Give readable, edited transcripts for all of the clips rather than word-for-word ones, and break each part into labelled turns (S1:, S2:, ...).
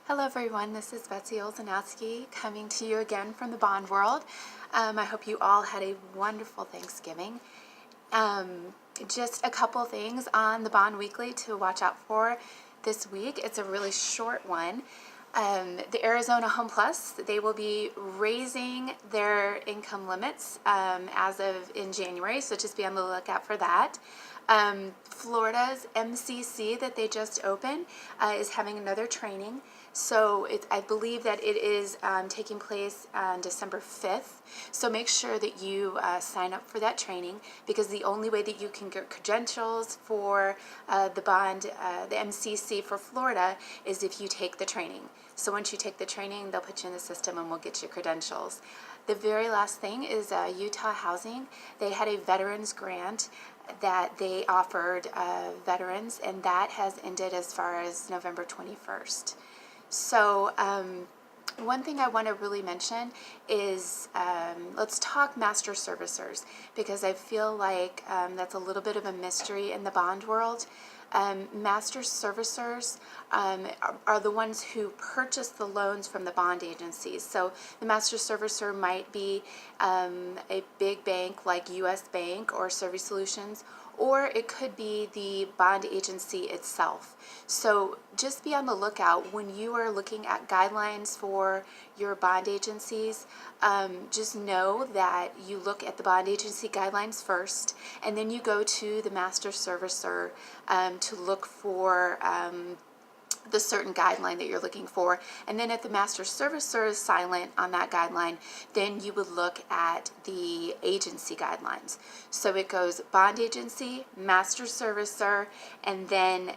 S1: Hello everyone, this is Betsy Olzanowski coming to you again from the bond world. I hope you all had a wonderful Thanksgiving. Just a couple things on the Bond Weekly to watch out for this week. It's a really short one. The Arizona Home Plus, they will be raising their income limits as of in January, so just be on the lookout for that. Florida's MCC that they just opened is having another training. So I believe that it is taking place on December 5th. So make sure that you sign up for that training, because the only way that you can get credentials for the MCC for Florida, is if you take the training. So once you take the training, they'll put you in the system and we'll get you credentials. The very last thing is Utah Housing. They had a veterans grant that they offered veterans, and that has ended as far as November 21st. So one thing I want to really mention is let's talk master servicers, because I feel like that's a little bit of a mystery in the bond world. Master servicers are the ones who purchase the loans from the bond agencies. So the master servicer might be a big bank like US Bank or Service Solutions, or it could be the bond agency itself. So just be on the lookout when you are looking at guidelines for your bond agencies. Just know that you look at the bond agency guidelines first, and then you go to the master servicer to look for the certain guideline that you're looking for. And then if the master servicer is silent on that guideline, then you would look at the agency guidelines. So it goes bond agency, master servicer, and then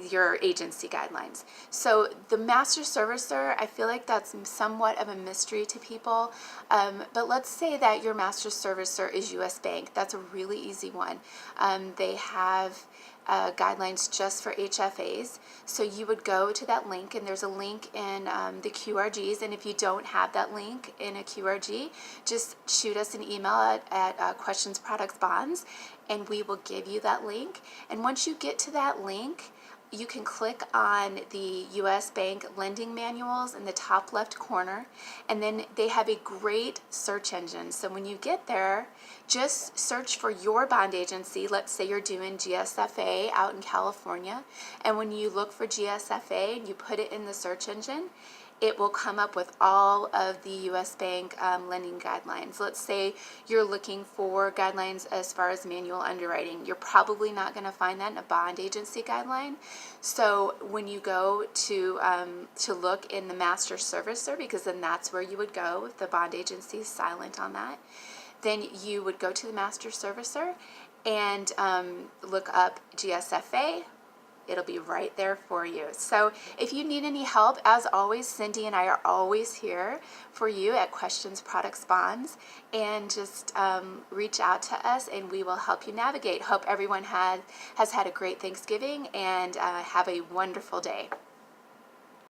S1: your agency guidelines. So the master servicer, I feel like that's somewhat of a mystery to people. But let's say that your master servicer is US Bank. That's a really easy one. They have guidelines just for HFAs. So you would go to that link, and there's a link in the QRGs. And if you don't have that link in a QRG, just shoot us an email at Questions Products Bonds, and we will give you that link. And once you get to that link, you can click on the US Bank lending manuals in the top left corner, and then they have a great search engine. So when you get there, just search for your bond agency. Let's say you're doing GSFA out in California, and when you look for GSFA and you put it in the search engine, it will come up with all of the US Bank lending guidelines. Let's say you're looking for guidelines as far as manual underwriting. You're probably not going to find that in a bond agency guideline. So when you go to look in the master servicer, because then that's where you would go if the bond agency is silent on that, then you would go to the master servicer and look up GSFA. It'll be right there for you. So if you need any help, as always, Cindy and I are always here for you at Questions Products Bonds, and just reach out to us and we will help you navigate. Hope everyone has had a great Thanksgiving, and have a wonderful day.